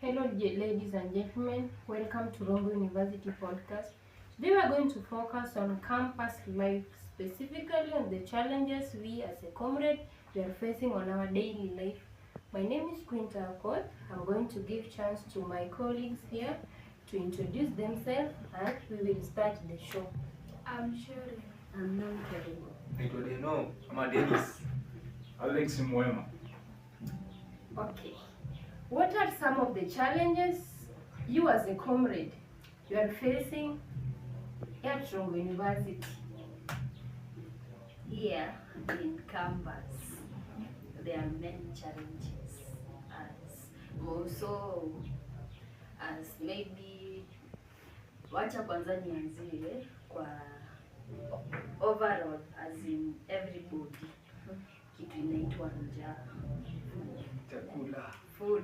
Ladies and gentlemen. Welcome to Rongo University Podcast. Today we are going to focus on campus life, specifically on the challenges we as a comrade we are facing on our daily life. My name is Quinta Akoth. I'm going to give chance to my colleagues here to introduce themselves and we will start the show. I'm Sherry. I'm non-terrible. I'm Dennis. Alex Mwema. Okay. What are some of the challenges you as a comrade you are facing at Rongo University? Here in campus, there are many challenges as maybe, wacha kwanza nianzie kwa overall as in everybody, kitu inaitwa njaa, Chakula. food.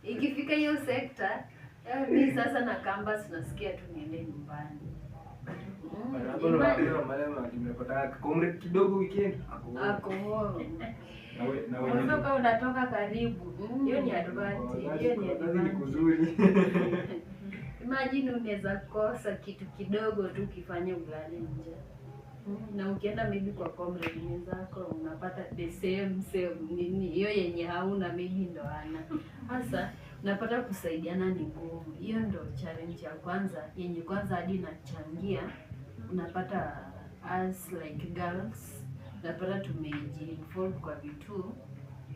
Ikifika hiyo sekta, mimi sasa na campus nasikia tu niende nyumbani. Comrade kidogo weekend. Unatoka unatoka karibu. Hiyo ni advantage. Hiyo ni advantage. Imagine unaweza kosa kitu kidogo tu kifanye ulale nje. Na ukienda maybe kwa comrade wenzako unapata the same nini hiyo yenye hauna maybe ndo ana. Sasa unapata kusaidiana ni ngumu. Hiyo ndo challenge ya kwanza yenye kwanza hadi inachangia. Unapata as like girls unapata tumeji-involve kwa vitu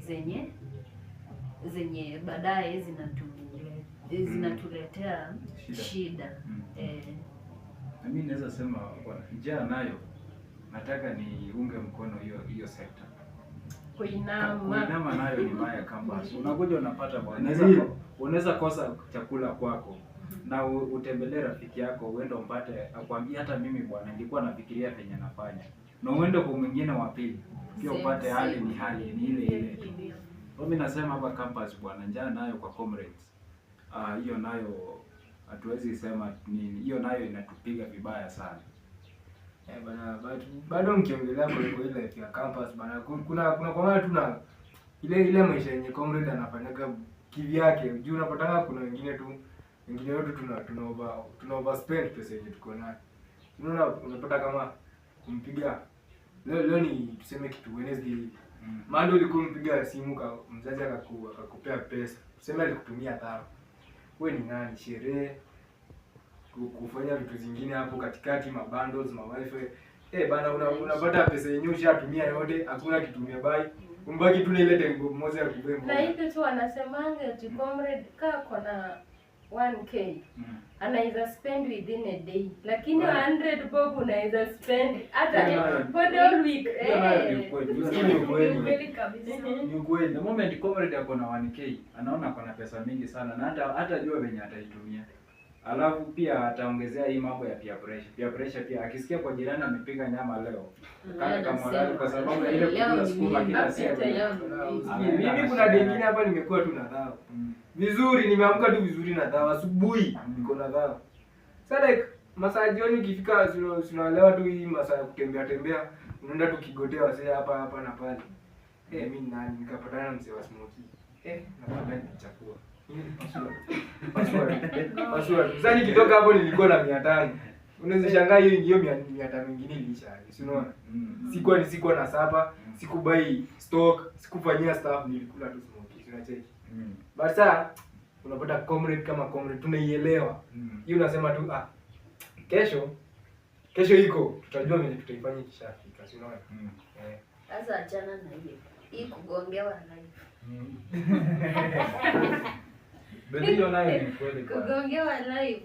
zenye baadaye zinatuletea shida. Na mimi naweza sema njaa nayo nataka niunge mkono hiyo sekta. Kuinama nayo ni mbaya campus. Unakuja unapata unaweza kosa chakula kwako na utembelee rafiki yako uende umpate akwambia hata mimi bwana nilikuwa nafikiria venye nafanya. Na uende kwa mwingine wa pili pia upate hali ni ile. Mimi nasema hapa campus bwana njaa nayo kwa comrades. Hiyo nayo hatuwezi sema nini. Hiyo nayo inatupiga vibaya sana. Bana bado mkiongelea kwa ile life ya campus bana kuna kwa maana tuna ile maisha yenye comrade anafanyaga kivyake. Juu unapatanga kuna wengine wetu tuna overspend pesa yetu tuko nayo. Unaona unapata kama kumpiga leo ni tuseme kitu Wednesday. Mando ulikuwa mpiga simu kwa mzazi akakupea pesa. Tuseme alikutumia 1000. Wewe ni nani sherehe kufanya vitu zingine hapo katikati mabundles wifi bana unapata pesa yenyewe ushatumia yote hakuna kitumia bai umbaki tu ile tengo moja ya kubembo na hiyo tu wanasemanga ati comrade kona 1k anaweza spend within a day lakini 100 bob unaweza spend hata for the whole week. Ni kweli. The moment comrade ako na 1k anaona kuna pesa mingi sana na hata jua venye ataitumia. Alafu pia ataongezea hii mambo ya peer pressure. Peer pressure pia akisikia kwa jirani amepiga nyama leo. Kama kwa sababu ile kula sukuma kila siku. Mimi kuna dingine hapa nimekuwa tu na dhao. Vizuri nimeamka tu vizuri na dhao asubuhi niko na dhao. Sasa like masaa jioni ikifika tunaelewa tu hii masaa ya kutembea unaenda tu kigotea wasee hapa na pale. Mimi nani nikapatana na mzee wa smoky. Napenda nichakua. Password. Sasa nikitoka hapo nilikuwa na 500. Unaweza shangaa hiyo 500 nyingine ilisha. Si unaona? Sikuwa na sapa, sikubai stock, sikufanyia stuff nilikula tu smoky. Unacheki? But sasa unapata comrade kama comrade tunaielewa. Hiyo unasema tu kesho iko tutajua vile tutaifanya kishafika. Si unaona? Sasa achana na hiyo. Hii kugongewa live. Hiyo nayo ni kweli bwana. Kugongewa live.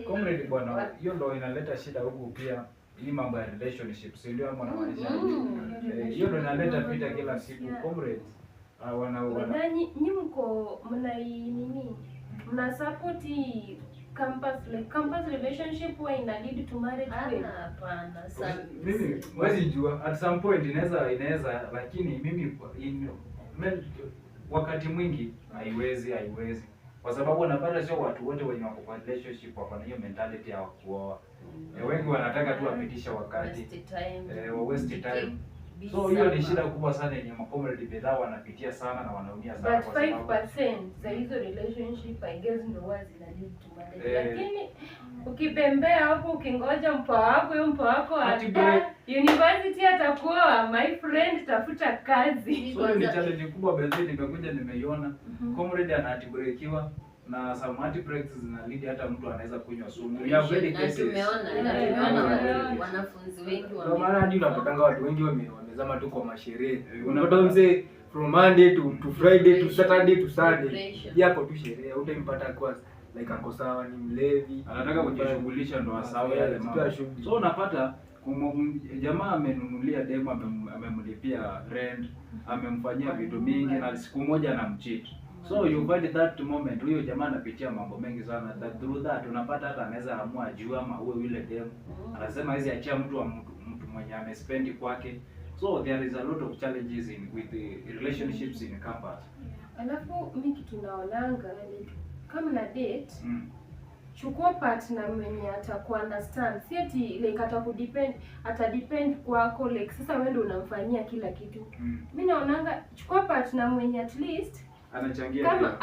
Comrade bwana, hiyo ndio inaleta shida huku pia. Hii mambo ya relationships ndio ama maanisha. Hiyo ndio inaleta vita kila siku comrades. Nyinyi mko mna support campus relationship wa ina lead to marriage? Hapana sana. Mimi mwezi jua at some point inaweza lakini mimi wakati mwingi haiwezi kwa sababu unapata sio watu wote wenye wako kwa relationship wako na hiyo mentality ya kuoa. Wengi wanataka tu wapitisha wakati waste time. So hiyo ni shida kubwa sana yenye comrade bidhaa wanapitia sana na wanaumia sana But kwa sababu 5% za hizo relationship I guess ndio huwa zina lead to marriage. Lakini ukipembea hapo ukingoja mpoa wako, huyo mpoa wako university atakuwa my friend, tafuta kazi. So ni challenge kubwa Benzee, nimekuja nimeiona. Comrade anatibrekiwa na some anti-breaks zina lead hata mtu anaweza kunywa sumu. Ya very cases. Tumeona wanafunzi wengi Kwa maana hadi unapatanga watu wengi wamezama tu kwa masherehe. Unapata mzee from Monday to Friday to Saturday to Sunday. Yako tu sherehe. Utampata kwa like ako sawa, ni mlevi, anataka kujishughulisha ndo asawe yale mambo. So unapata jamaa amenunulia demo, amemlipia rent, amemfanyia vitu mingi na siku moja anamcheat. So you find that moment huyo jamaa anapitia mambo mengi sana, that through that unapata hata anaweza amua ajua ama huyo yule demo anasema hizi achia mtu mwenye amespend kwake. So there is a lot of challenges with the relationships in campus. Alafu mimi kitu naonanga kama na date, chukua partner mwenye atakuwa understand, si ati like atadepend kwako, like sasa wewe ndio unamfanyia kila kitu. Mimi naonanga chukua partner mwenye at least anachangia kama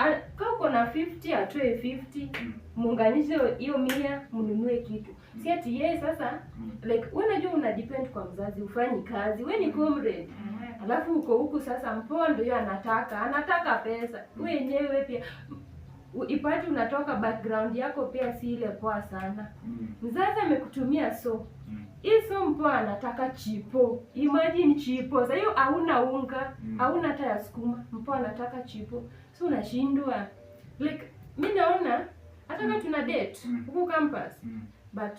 uko na 50 atoe 50, muunganishe hiyo 100 mnunue kitu. Si ati yeye sasa like wewe unajua una depend kwa mzazi, ufanyi kazi, wewe ni comrade. Alafu uko huku sasa mpoa ndio yeye anataka pesa. Wewe yenyewe pia ipati unatoka background yako pia si ile poa sana. Mzazi amekutumia hizo mpoa anataka chipo. Imagine chipo. Sasa hiyo hauna unga, hauna hata ya sukuma, mpoa anataka chipo. So unashindwa. Like mimi naona hata kama tuna date huko campus, but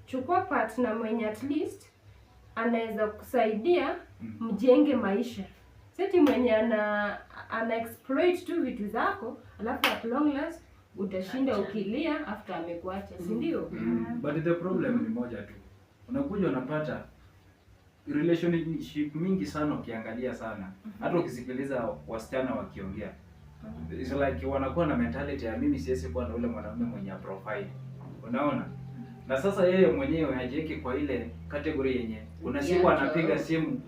chukua partner mwenye at least anaweza kusaidia mjenge maisha. Seti mwenye ana exploit tu vitu zako, alafu at long last utashinda ukilia after amekuacha, si ndio? But the problem ni moja tu. Unakuja unapata relationship mingi sana ukiangalia sana. Hata ukisikiliza wasichana wakiongea. It's like wanakuwa na mentality ya mimi siwezi kuwa na ule mwanamume mwenye profile. Unaona? Na sasa yeye mwenyewe hajiweki kwa ile category yenye kuna siku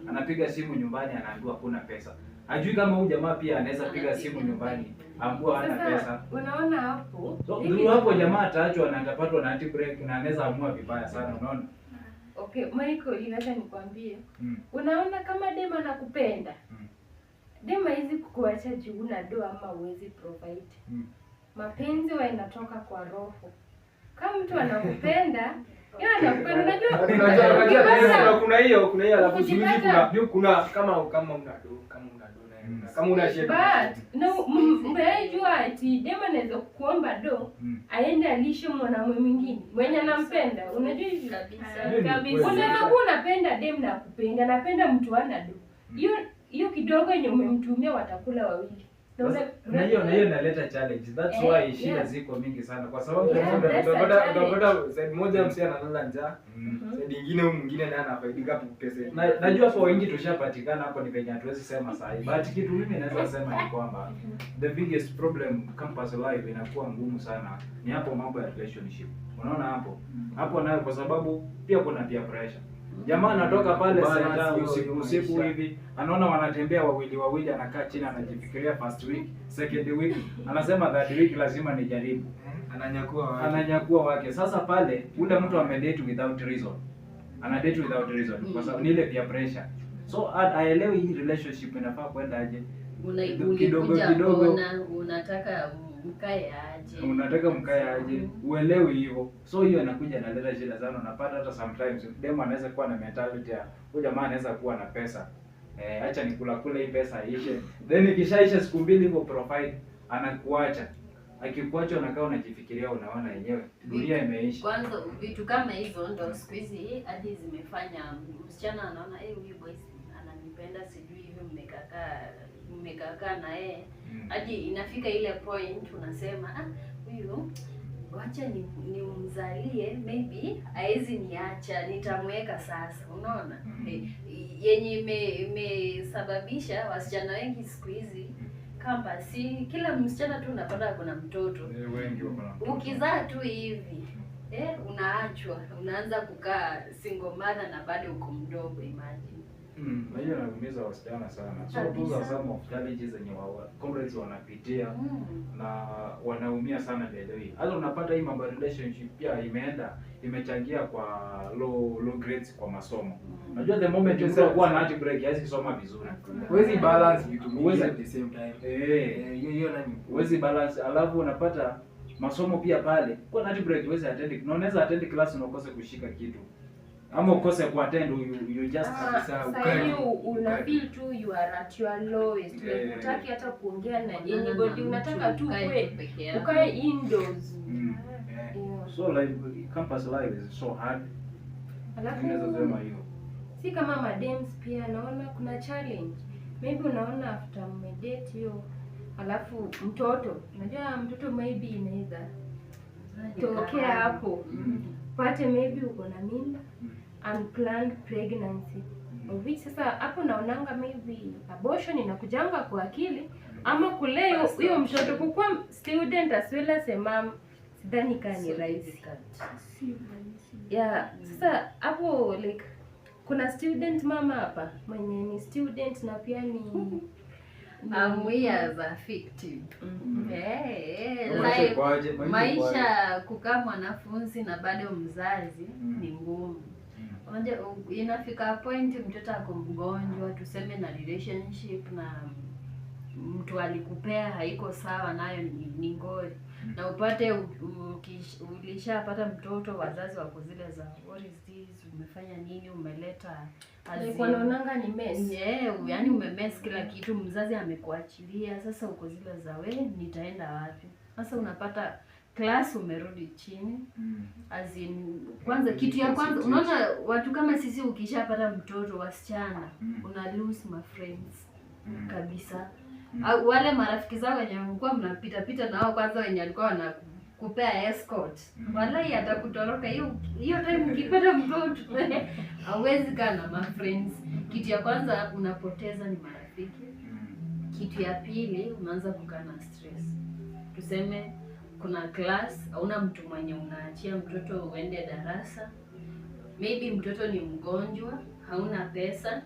anapiga simu nyumbani anaambiwa kuna pesa. Hajui kama huyu jamaa pia anaweza piga simu nyumbani ambapo hana pesa. Unaona hapo? So ndio hapo jamaa ataachwa na atapatwa na anti break na anaweza amua vibaya sana, unaona? Okay, Michael, inaweza nikwambie. Unaona kama dema anakupenda. Dema hizi kukuacha juu una doa ama uwezi provide. Mapenzi yanatoka kwa roho. Kama mtu anakupenda, yeye anakupenda. Unajua kuna hiyo alafu siwezi kuna kama una una share. But no, mbejua ati dema anaweza kuomba do aende alishe mwanamume mwingine mwenye anampenda. Unajua hivi kabisa. Unaweza kuwa unapenda dem na kupenda, napenda mtu ana do. Hiyo kidogo yenye umemtumia watakula wawili. Na hiyo inaleta challenge. That's why shida ziko mingi sana kwa sababu utapata side moja msi analala njaa, side nyingine huyu mwingine naye anafaidika pesa. Najua hapo wengi tushapatikana hapo, ni venye hatuwezi sema sahi. But kitu mimi naweza sema ni kwamba the biggest problem campus life inakuwa ngumu sana ni hapo mambo ya relationship. Unaona hapo nayo kwa sababu pia kuna peer pressure. Jamaa anatoka pale saa usiku hivi, anaona wanatembea wawili, anakaa chini anajifikiria first week, second week, anasema that week lazima nijaribu. Ananyakua wake. Sasa pale ule mtu amedate without reason. Anadate without reason kwa sababu ni ile peer pressure. So aelewi hii relationship inafaa kwenda aje. Kidogo unataka mkae aje, uelewi hivyo. So hiyo inakuja inaleta shida sana. Unapata hata sometimes demo anaweza kuwa na mentality ya huyu jamaa anaweza kuwa na pesa, acha nikula hii pesa ishe, then ikishaisha siku mbili hivyo profile anakuacha. Akikuacha unakaa unajifikiria, unaona yenyewe dunia imeisha. Kwanza vitu kama hizo ndio siku hizi hadi zimefanya msichana anaona huyu boy ananipenda, sijui hivyo mmekaa na yeye hadi inafika ile point unasema huyu wacha nimzalie, maybe haezi niacha, nitamweka sasa. Unaona yenye imesababisha wasichana wengi siku hizi campus, kila msichana tu unapata kuna mtoto wengi wako. Ukizaa tu hivi unaachwa, unaanza kukaa single mother na bado uko mdogo. Imagine Na hiyo inaumiza wasichana sana. So Kabisa. those are some of challenges zenye comrades wanapitia na wanaumia sana by the way. Hata unapata hii mambo ya relationship pia imechangia kwa low grades kwa masomo. Unajua the moment you kuwa na heartbreak haiwezi kusoma vizuri. Huwezi balance vitu Huwezi- mingi at the same time. Hiyo nani? Huwezi balance, alafu unapata masomo pia pale. Kwa na heartbreak huwezi attend. Na unaweza attend class na ukose kushika kitu. Ama ukose kuattend you just Sasa hiyo una feel tu you are at your lowest. Like hutaki hata kuongea na anybody, unataka tu ukae indoors. Yeah. So like campus life is so hard. Alafu Unaweza sema hiyo. si kama madems pia naona kuna challenge. Maybe unaona after mmedate hiyo, alafu mtoto, unajua mtoto maybe inaweza tokea hapo. Pate maybe uko na mimba, unplanned pregnancy. Of which sasa hapo naonanga maybe abortion inakujanga kwa akili ama kulea hiyo mtoto kukua student as well as a mom, sidhani kama ni rahisi. Yeah, sasa hapo like kuna student mama hapa mwenye ni student na pia ni We as a victim. Maisha Life, kwaje? maisha kukaa mwanafunzi na bado mzazi ni ngumu. Unajua inafika point mtoto ako mgonjwa, tuseme na relationship na mtu alikupea haiko sawa, nayo ni ngori. Na upate ulishapata mtoto, wazazi wako zile za what is this, umefanya nini, umeleta wanaonanga ni mess. yaani umemess kila kitu, mzazi amekuachilia, sasa uko zile za nitaenda wapi? Sasa unapata class umerudi chini. As in, kwanza kitu ya kwanza unaona watu kama sisi ukishapata mtoto wasichana una lose my friends kabisa. Wale marafiki zao wenye mlikuwa mnapita pita na wao kwanza wenye alikuwa wanakupea escort. Wallahi atakutoroka hiyo time ukipata mtoto. Hauwezi kaa na my friends. Kitu ya kwanza unapoteza ni marafiki. Kitu ya pili unaanza kukaa na stress. Tuseme kuna class, hauna mtu mwenye unaachia mtoto uende darasa. Maybe mtoto ni mgonjwa, hauna pesa.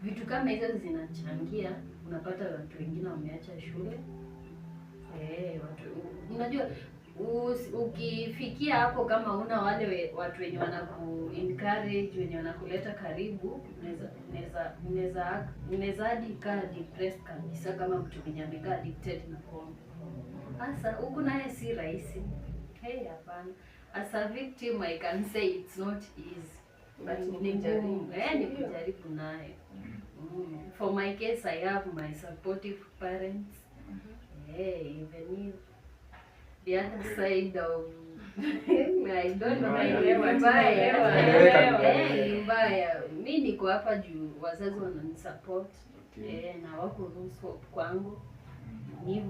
Vitu kama hizo zinachangia, unapata watu wengine wameacha shule. Unajua ukifikia hapo kama una wale watu wenye wanaku encourage, wenye wanakuleta karibu, unaweza hadi kaa depressed kabisa kama mtu mwenye amekaa addicted na pombe. Sasa huku naye si rahisi. Hapana. As a victim I can say it's not easy. But ni kujaribu naye. For my case I have my supportive parents. Even if the other side of I don't know mbaya. Mimi niko hapa juu wazazi wananisupport. Na wako ruhusa kwangu.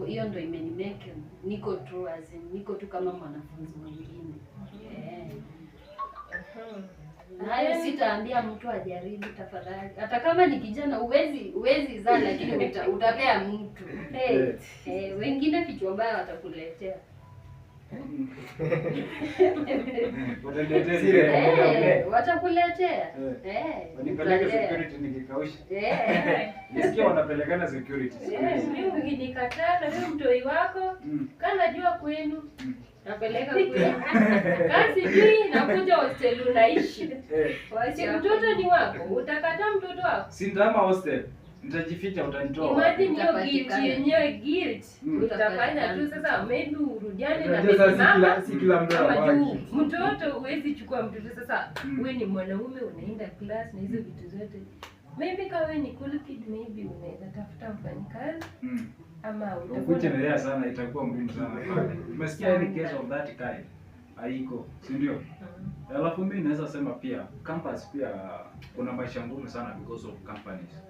Hiyo ndo imenimeke niko tu niko tu kama mwanafunzi mwingine. Nayo sitaambia mtu ajaribu tafadhali. Hata kama ni kijana huwezi zaa, lakini utapea mtu. Wengine vichwa mbaya watakuletea. Watakuletea. Wanipeleke security nikikausha. Nisikia wanapelekana security. Mimi nikikataa na wewe mtoi wako, kana jua kwenu. Napeleka kwenu. Kazi hii nakuja hostel unaishi. Si mtoto ni wako, utakataa mtoto wako. Si ndama hostel. Nitajificha utanitoa. Imagine hiyo guilt yenyewe guilt. Utafanya tu sasa maybe urudiane na Sasa si kila mtu anabaki. Mtoto huwezi chukua mtoto sasa wewe ni mwanaume unaenda class na hizo vitu zote. Maybe kama wewe ni cool kid maybe unaweza tafuta mfanyikazi. Ama Ukuchelea sana itakuwa ngumu sana pale. Umesikia any case of that kind? Haiko, si ndio? Alafu mimi naweza sema pia campus pia kuna maisha ngumu sana because of companies.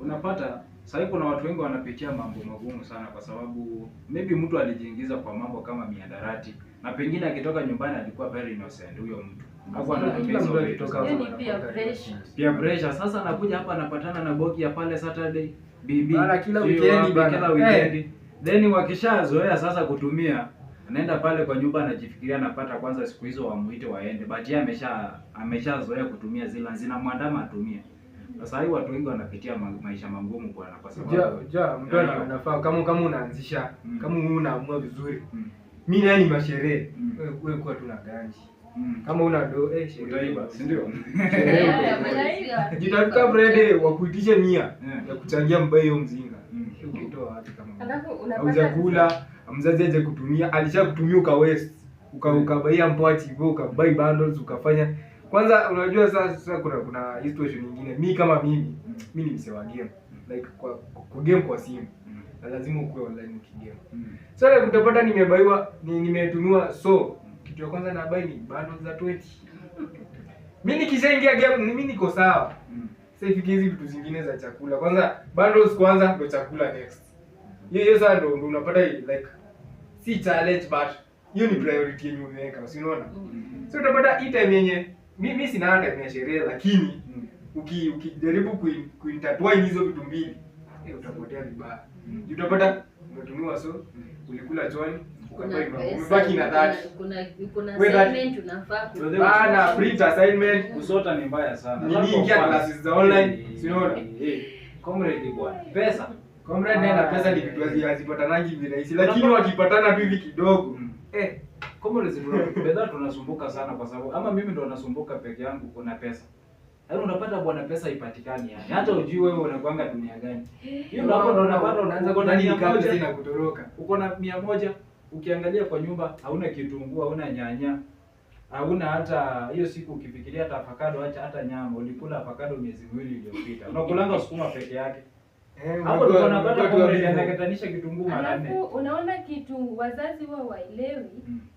Unapata sasa kuna watu wengi wanapitia mambo magumu sana kwa sababu maybe mtu alijiingiza kwa mambo kama mihadarati na pengine akitoka nyumbani alikuwa very innocent huyo mtu. Hapo anatumia pia pressure. Sasa anakuja hapa anapatana na boki ya pale Saturday bibi kila weekend. Then wakishazoea sasa kutumia anaenda pale kwa nyumba anajifikiria anapata kwanza siku hizo wamuite waende. But yeye ameshazoea kutumia zinamwandama atumie. Sasa hivi watu wengi wanapitia maisha magumu kwa sababu mtu anafaa kama unaanzisha kama unaamua vizuri. Mimi ni masherehe. Wewe kwa tuna ganji. Kama una do utaiba, si ndio? Jitafuta Friday wa kuitisha 100 ya kuchangia mbaye hiyo mzinga. Ukitoa wapi kama Alafu unapata haujakula, mzazi aje kutumia, alishakutumia uka waste. Ukabaia mpati hivyo, ukabai bundles, ukafanya. Kwanza unajua sasa kuna situation nyingine. Mimi kama mimi ni msee wa game. Like kwa game kwa simu. Na lazima ukue online ukigame. So like utapata nimetumiwa so kitu ya kwanza na buy ni bundles za 20. Mimi nikishaingia game mimi niko sawa. Sasa ifike hizi vitu zingine za chakula. Kwanza bundles kwanza ndio chakula next. Hiyo sasa ndio unapata like si challenge but hiyo ni priority yenyewe umeweka, usiona? So utapata hii time yenye mimi sina hata time ya sherehe lakini ukijaribu kuintertwine hizo vitu mbili utapotea vibaya. Utapata umetumiwa so ulikula choni umebaki na that. Kuna assignment unafaa bana print assignment kusota ni mbaya sana. Nini ingia classes za online, usiona? Comrade bwana. Pesa. Comrade na pesa ni vitu hazipatanangi virahisi lakini wakipatana tu hivi kidogo comrades bado tunasumbuka sana kwa sababu ama mimi ndo nasumbuka peke yangu kuna pesa. Yaani unapata bwana pesa ipatikani yani. Hata ujui wewe unakuanga dunia gani. Hiyo ndo hapo ndo unapata unaanza kuona ni kazi zina kutoroka. Uko na 100 ukiangalia kwa nyumba hauna kitunguu, hauna nyanya. Hauna hata hiyo siku ukifikiria hata avocado hata nyama ulikula avocado miezi 2 iliyopita. Unakulanga sukuma peke yake. Hapo ndo unapata comrade anakatanisha kitunguu mara 4. Alafu unaona kitu wazazi wao waelewi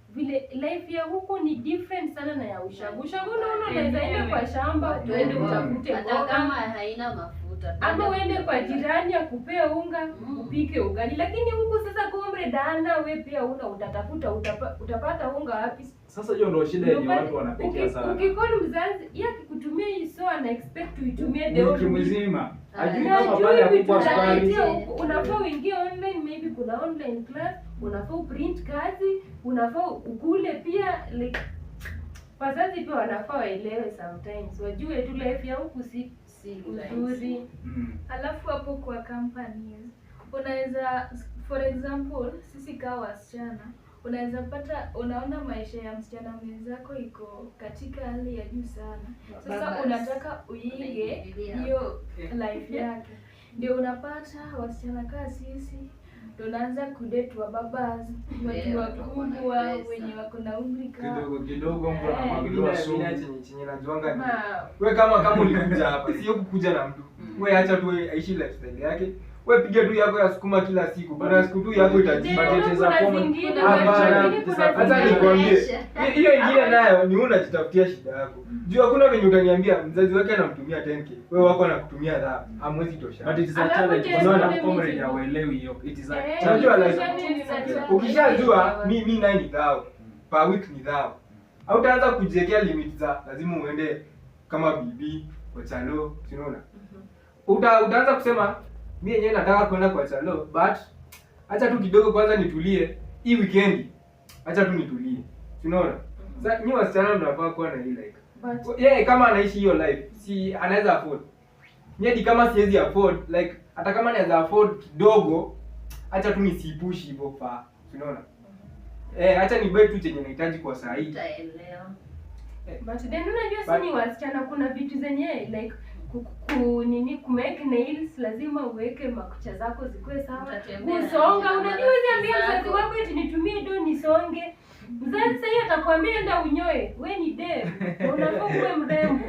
vile life ya huko ni different sana na ya ushago. Ushago unaona unaweza enda kwa shamba uende utafute hata kama haina mafuta. Ama uende kwa jirani akupee unga upike ugali. Lakini huko sasa comrade ana wewe pia una utatafuta utapata unga wapi? Sasa hiyo ndio shida yenye watu wanapitia sana. Ukikoni mzazi yeye akikutumia hii so ana expect uitumie the whole mzima. Ajui kama pale hakuwa sukari. Unafaa uingie online, maybe kuna online class, unafaa uprint kazi, unafaa ukule pia like wazazi pia wanafaa waelewe sometimes. Wajue tu life ya huku si nzuri. Alafu hapo kwa companies unaweza for example sisi kama wasichana unaweza pata unaona maisha ya msichana mwenzako iko katika hali ya juu sana. Sasa unataka uige hiyo life yake. Ndio unapata wasichana kama sisi tunaanza kudate wa babas, watu wakubwa wenye wako na umri kidogo mtu anamwagiliwa sumu. Chenye najuanga ni wewe kama ulikuja hapa sio kukuja na mtu. Wewe acha tu aishi lifestyle yake. Wewe piga tu yako ya sukuma kila siku. Baada siku tu yako itajibateza hata nikwambie. Hiyo ingine nayo ni unajitafutia shida yako. Juu hakuna venye utaniambia mzazi wake anamtumia 10k. Wewe wako anakutumia dhao. Hamwezi tosha. But it is a challenge. Unaona comrade hawaelewi hiyo. It is a challenge. Unajua like ukishajua mimi 9,000 per week ni dhao. Au utaanza kujiwekea limit za lazima uende kama bibi kwa chalo, unaona? Utaanza kusema mimi yenyewe nataka kwenda kwa chalo but acha tu kidogo kwanza nitulie hii weekend. Acha tu nitulie. Unaona? Sasa nyinyi wasichana mnafaa kuwa na hii like. Yeye kama anaishi hiyo life, si anaweza afford. Nyedi kama siwezi afford like hata kama naweza afford kidogo acha tu nisipush hivyo fa. Unaona? Acha ni buy tu chenye nahitaji kwa saa hii. Utaelewa. But then unajua si ni wasichana kuna vitu zenye like ku make nails lazima uweke makucha zako zikuwe sawa. Usonga unajua niambia mzazi wako eti nitumie do nisonge. Mzazi sasa atakwambia enda unyoe. Wewe ni dem. Unafaa kuwe mrembo.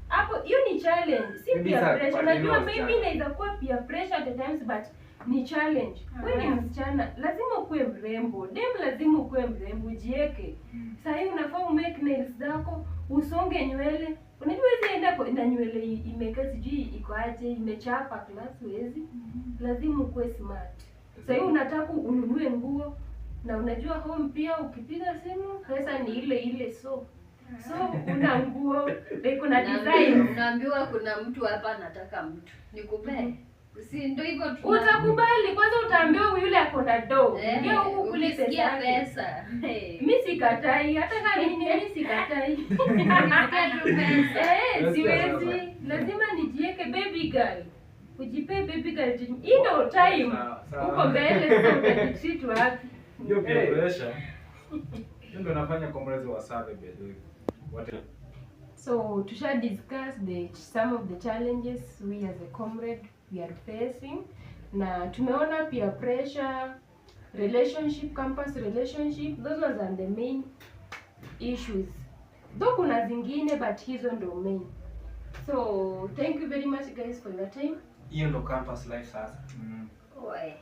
Hapo hiyo ni challenge. Si peer pressure. Unajua maybe inaweza kuwa peer pressure at times but ni challenge. Wewe ni msichana, lazima ukuwe mrembo. Dem lazima ukuwe mrembo, ujieke. Sasa hivi unafaa umake nails zako, usonge nywele. Unajua hizi enda na nywele imekaa sijui iko aje, imechapa class huwezi. Lazima ukuwe smart. Sasa hivi unataka ununue nguo na unajua home pia ukipiga simu pesa ni ile so una nguo, kuna design. Unaambiwa kuna mtu hapa anataka mtu. Nikupee. Si ndio hivyo tu. Utakubali kwanza utaambiwa yule ako na do. Ndio huko kulisikia pesa. Mimi sikatai hata kama mimi sikatai. Nisikia tu pesa. Siwezi. lazima nijieke baby girl. Ujipe baby girl. Hii ndio time. Sawa. Uko mbele sasa utajitreat wapi? Ndio pia pressure. Ndio nafanya comrades wa survey by what. So tusha discuss some of the challenges we as a comrade we are facing. Na tumeona peer pressure, relationship, campus relationship, those ones are the main issues. Though kuna zingine but hizo ndo main. So thank you very much guys for your time. Hiyo ndo campus life sasa. Oe.